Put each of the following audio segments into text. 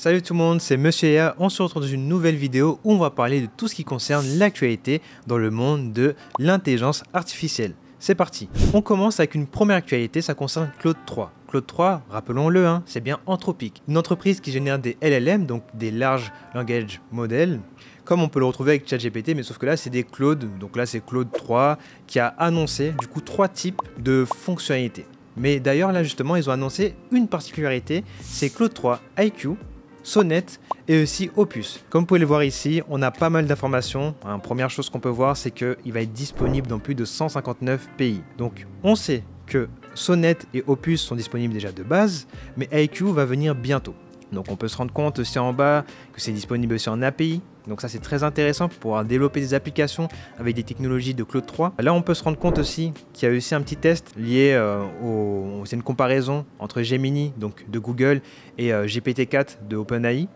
Salut tout le monde, c'est Monsieur Ea. On se retrouve dans une nouvelle vidéo où on va parler de tout ce qui concerne l'actualité dans le monde de l'intelligence artificielle. C'est parti. On commence avec une première actualité, ça concerne Claude 3. Claude 3, rappelons-le, c'est bien Anthropic, une entreprise qui génère des LLM, donc des Large Language Models, comme on peut le retrouver avec ChatGPT, mais sauf que là c'est des Claude, donc là c'est Claude 3 qui a annoncé du coup 3 types de fonctionnalités. Mais d'ailleurs là justement ils ont annoncé une particularité, c'est Claude 3 IQ, Sonnet et aussi Opus. Comme vous pouvez le voir ici, on a pas mal d'informations. Première chose qu'on peut voir, c'est qu'il va être disponible dans plus de 159 pays. Donc on sait que Sonnet et Opus sont disponibles déjà de base, mais IQ va venir bientôt. Donc on peut se rendre compte aussi en bas que c'est disponible aussi en API. Donc ça c'est très intéressant pour pouvoir développer des applications avec des technologies de Claude 3. Là on peut se rendre compte aussi qu'il y a aussi un petit test lié c'est une comparaison entre Gemini donc de Google et GPT-4 de OpenAI.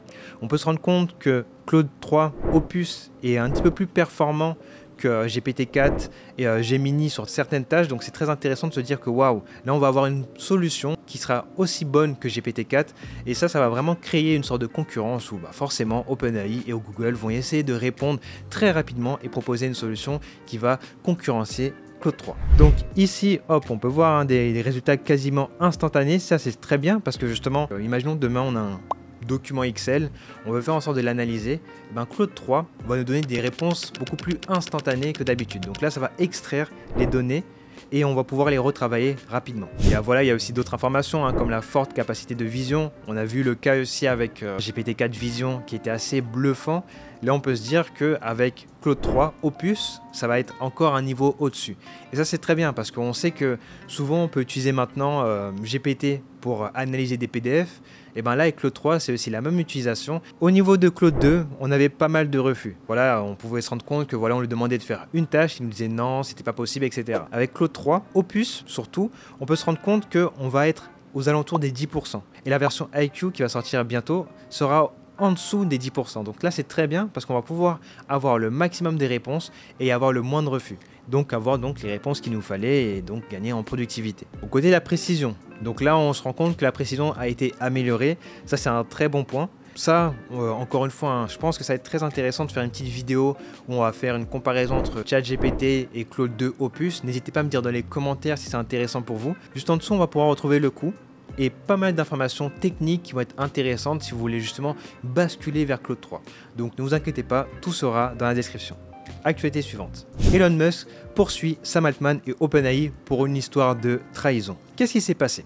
On peut se rendre compte que Claude 3 Opus est un petit peu plus performant que GPT-4 et Gemini sur certaines tâches, donc c'est très intéressant de se dire que waouh, là on va avoir une solution qui sera aussi bonne que GPT-4 et ça va vraiment créer une sorte de concurrence où forcément OpenAI et Google vont essayer de répondre très rapidement et proposer une solution qui va concurrencer Claude 3. Donc ici, hop, on peut voir des résultats quasiment instantanés, ça c'est très bien parce que justement, imaginons demain on a un document Excel, on veut faire en sorte de l'analyser, Claude 3 va nous donner des réponses beaucoup plus instantanées que d'habitude. Donc là, ça va extraire les données et on va pouvoir les retravailler rapidement. Et voilà, il y a aussi d'autres informations comme la forte capacité de vision. On a vu le cas aussi avec GPT-4 Vision qui était assez bluffant. Là, on peut se dire qu'avec Claude 3 Opus, ça va être encore un niveau au-dessus. Et ça, c'est très bien parce qu'on sait que souvent, on peut utiliser maintenant GPT pour analyser des PDF. Et là, avec Claude 3, c'est aussi la même utilisation. Au niveau de Claude 2, on avait pas mal de refus. Voilà, on pouvait se rendre compte que on lui demandait de faire une tâche, il nous disait non, c'était pas possible, etc. Avec Claude 3 Opus, surtout, on peut se rendre compte qu'on va être aux alentours des 10%. Et la version IQ qui va sortir bientôt sera en dessous des 10%. Donc là, c'est très bien parce qu'on va pouvoir avoir le maximum des réponses et avoir le moins de refus. Donc avoir les réponses qu'il nous fallait et donc gagner en productivité. Au côté de la précision, donc là, on se rend compte que la précision a été améliorée. Ça, c'est un très bon point. Ça, encore une fois, je pense que ça va être très intéressant de faire une petite vidéo où on va faire une comparaison entre ChatGPT et Claude 2 Opus. N'hésitez pas à me dire dans les commentaires si c'est intéressant pour vous. Juste en dessous, on va pouvoir retrouver le coût et pas mal d'informations techniques qui vont être intéressantes si vous voulez justement basculer vers Claude 3. Donc ne vous inquiétez pas, tout sera dans la description. Actualité suivante. Elon Musk poursuit Sam Altman et OpenAI pour une histoire de trahison. Qu'est-ce qui s'est passé?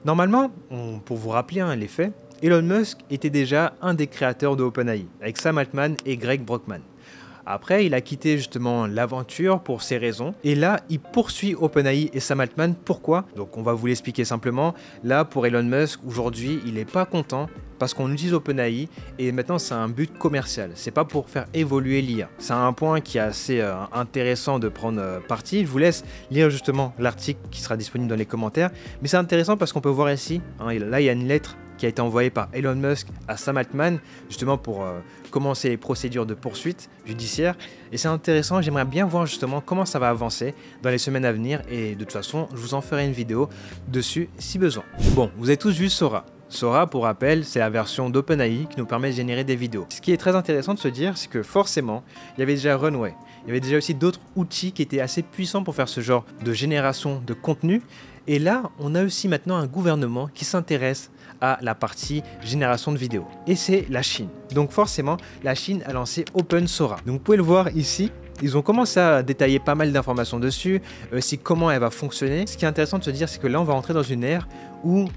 Normalement, pour vous rappeler les faits, Elon Musk était déjà un des créateurs de OpenAI, avec Sam Altman et Greg Brockman. Après, il a quitté justement l'aventure pour ces raisons. Et là, il poursuit OpenAI et Sam Altman. Pourquoi? Donc, on va vous l'expliquer simplement. Là, pour Elon Musk, aujourd'hui, il n'est pas content parce qu'on utilise OpenAI et maintenant, c'est un but commercial. C'est pas pour faire évoluer l'IA. C'est un point qui est assez intéressant de prendre parti. Je vous laisse lire justement l'article qui sera disponible dans les commentaires. Mais c'est intéressant parce qu'on peut voir ici, là, il y a une lettre qui a été envoyé par Elon Musk à Sam Altman, justement pour commencer les procédures de poursuite judiciaire. Et c'est intéressant, j'aimerais bien voir justement comment ça va avancer dans les semaines à venir. Et de toute façon, je vous en ferai une vidéo dessus si besoin. Bon, vous avez tous vu Sora. Sora, pour rappel, c'est la version d'OpenAI qui nous permet de générer des vidéos. Ce qui est très intéressant de se dire, c'est que forcément, il y avait déjà Runway. Il y avait déjà aussi d'autres outils qui étaient assez puissants pour faire ce genre de génération de contenu. Et là, on a aussi maintenant un gouvernement qui s'intéresse à la partie génération de vidéos. Et c'est la Chine. Donc forcément, la Chine a lancé OpenSora. Donc vous pouvez le voir ici. Ils ont commencé à détailler pas mal d'informations dessus, aussi comment elle va fonctionner. Ce qui est intéressant de se dire, c'est que là, on va rentrer dans une ère où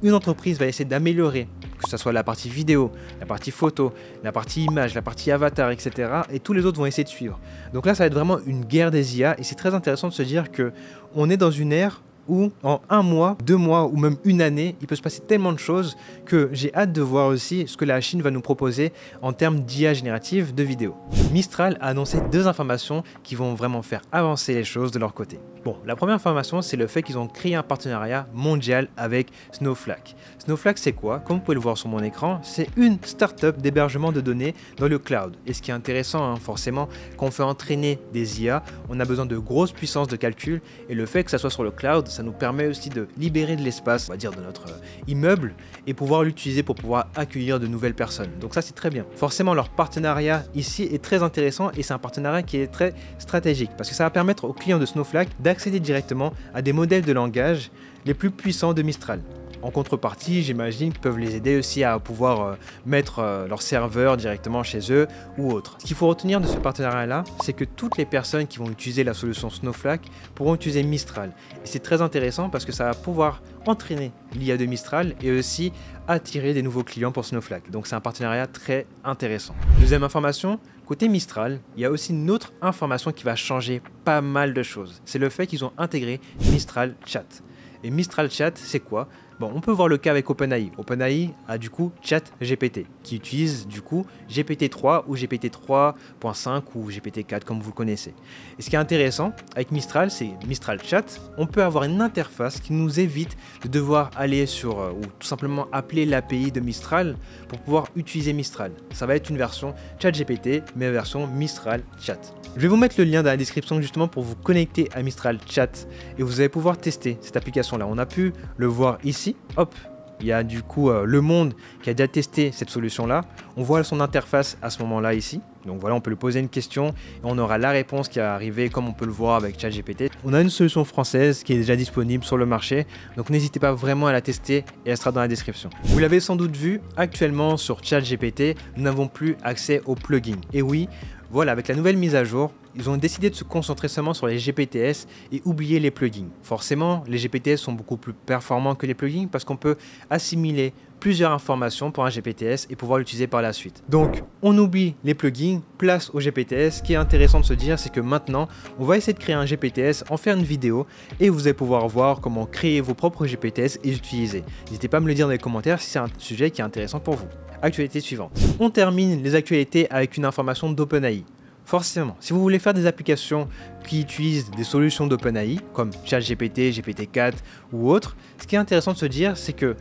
une entreprise va essayer d'améliorer, que ce soit la partie vidéo, la partie photo, la partie image, la partie avatar, etc. Et tous les autres vont essayer de suivre. Donc là, ça va être vraiment une guerre des IA. Et c'est très intéressant de se dire qu'on est dans une ère où en un mois, 2 mois ou même une année, il peut se passer tellement de choses que j'ai hâte de voir aussi ce que la Chine va nous proposer en termes d'IA générative de vidéos. Mistral a annoncé 2 informations qui vont vraiment faire avancer les choses de leur côté. Bon, la première information, c'est le fait qu'ils ont créé un partenariat mondial avec Snowflake. Snowflake, c'est quoi? Comme vous pouvez le voir sur mon écran, c'est une startup d'hébergement de données dans le cloud. Et ce qui est intéressant, hein, forcément, quand on fait entraîner des IA, on a besoin de grosses puissances de calcul. Et le fait que ça soit sur le cloud, ça nous permet aussi de libérer de l'espace, on va dire, de notre immeuble et pouvoir l'utiliser pour pouvoir accueillir de nouvelles personnes. Donc ça, c'est très bien. Forcément, leur partenariat ici est très intéressant et c'est un partenariat qui est très stratégique parce que ça va permettre aux clients de Snowflake d'accéder directement à des modèles de langage les plus puissants de Mistral. En contrepartie, j'imagine qu'ils peuvent les aider aussi à pouvoir mettre leur serveur directement chez eux ou autre. Ce qu'il faut retenir de ce partenariat-là, c'est que toutes les personnes qui vont utiliser la solution Snowflake pourront utiliser Mistral. Et c'est très intéressant parce que ça va pouvoir entraîner l'IA de Mistral et aussi attirer des nouveaux clients pour Snowflake. Donc c'est un partenariat très intéressant. Deuxième information, côté Mistral, il y a aussi une autre information qui va changer pas mal de choses. C'est le fait qu'ils ont intégré Mistral Chat. Et Mistral Chat, c'est quoi? Bon, on peut voir le cas avec OpenAI. OpenAI a du coup ChatGPT, qui utilise du coup GPT-3 ou GPT-3.5 ou GPT-4 comme vous le connaissez. Et ce qui est intéressant avec Mistral, c'est Mistral Chat, on peut avoir une interface qui nous évite de devoir aller sur ou tout simplement appeler l'API de Mistral pour pouvoir utiliser Mistral. Ça va être une version ChatGPT, mais version Mistral Chat. Je vais vous mettre le lien dans la description justement pour vous connecter à Mistral Chat et vous allez pouvoir tester cette application-là. On a pu le voir ici. Hop, il y a du coup Le Monde qui a déjà testé cette solution-là. On voit son interface à ce moment-là ici. Donc voilà, on peut lui poser une question et on aura la réponse qui est arrivée comme on peut le voir avec ChatGPT. On a une solution française qui est déjà disponible sur le marché. Donc n'hésitez pas vraiment à la tester et elle sera dans la description. Vous l'avez sans doute vu, actuellement sur ChatGPT, nous n'avons plus accès aux plugins. Et oui, voilà, avec la nouvelle mise à jour, ils ont décidé de se concentrer seulement sur les GPTS et oublier les plugins. Forcément, les GPTS sont beaucoup plus performants que les plugins parce qu'on peut assimiler plusieurs informations pour un GPTS et pouvoir l'utiliser par la suite. Donc, on oublie les plugins, place au GPTS. Ce qui est intéressant de se dire, c'est que maintenant, on va essayer de créer un GPTS, en faire une vidéo et vous allez pouvoir voir comment créer vos propres GPTS et les utiliser. N'hésitez pas à me le dire dans les commentaires si c'est un sujet qui est intéressant pour vous. Actualité suivante. On termine les actualités avec une information d'OpenAI. Forcément, si vous voulez faire des applications qui utilisent des solutions d'OpenAI, comme ChatGPT, GPT-4 ou autres, ce qui est intéressant de se dire, c'est que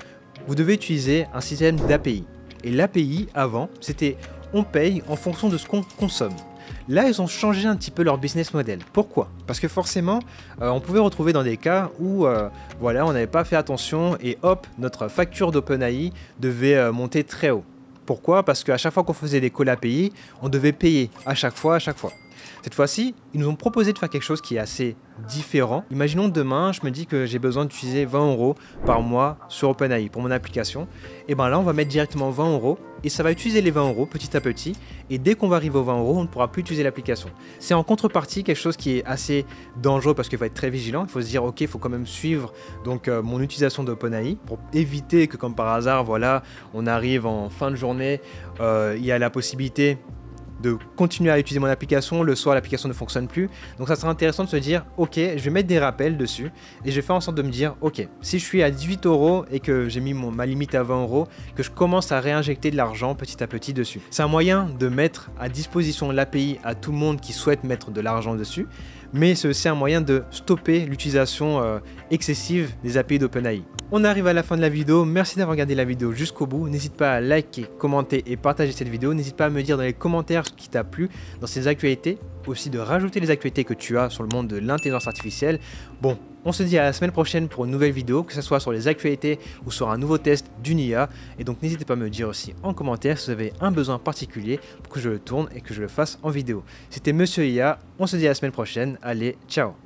vous devez utiliser un système d'API. Et l'API, avant, c'était on paye en fonction de ce qu'on consomme. Là, ils ont changé un petit peu leur business model. Pourquoi? Parce que forcément, on pouvait retrouver dans des cas où voilà, on n'avait pas fait attention et hop, notre facture d'OpenAI devait monter très haut. Pourquoi? Parce qu'à chaque fois qu'on faisait des calls API, on devait payer à chaque fois. Cette fois-ci, ils nous ont proposé de faire quelque chose qui est assez différent. Imaginons demain, je me dis que j'ai besoin d'utiliser 20 € par mois sur OpenAI pour mon application. Et bien là, on va mettre directement 20 € et ça va utiliser les 20 € petit à petit. Et dès qu'on va arriver aux 20 €, on ne pourra plus utiliser l'application. C'est en contrepartie quelque chose qui est assez dangereux parce qu'il faut être très vigilant. Il faut se dire, ok, il faut quand même suivre donc, mon utilisation d'OpenAI pour éviter que comme par hasard, voilà, on arrive en fin de journée, il y a la possibilité de continuer à utiliser mon application, le soir l'application ne fonctionne plus. Donc ça sera intéressant de se dire, ok, je vais mettre des rappels dessus et je vais faire en sorte de me dire, ok, si je suis à 18 € et que j'ai mis ma limite à 20 €, que je commence à réinjecter de l'argent petit à petit dessus. C'est un moyen de mettre à disposition l'API à tout le monde qui souhaite mettre de l'argent dessus, mais c'est aussi un moyen de stopper l'utilisation excessive des API d'OpenAI. On arrive à la fin de la vidéo, merci d'avoir regardé la vidéo jusqu'au bout, n'hésite pas à liker, commenter et partager cette vidéo, n'hésite pas à me dire dans les commentaires ce qui t'a plu dans ces actualités, aussi de rajouter les actualités que tu as sur le monde de l'intelligence artificielle. Bon, on se dit à la semaine prochaine pour une nouvelle vidéo, que ce soit sur les actualités ou sur un nouveau test d'une IA, et donc n'hésitez pas à me dire aussi en commentaire si vous avez un besoin particulier pour que je le tourne et que je le fasse en vidéo. C'était Monsieur IA, on se dit à la semaine prochaine, allez, ciao!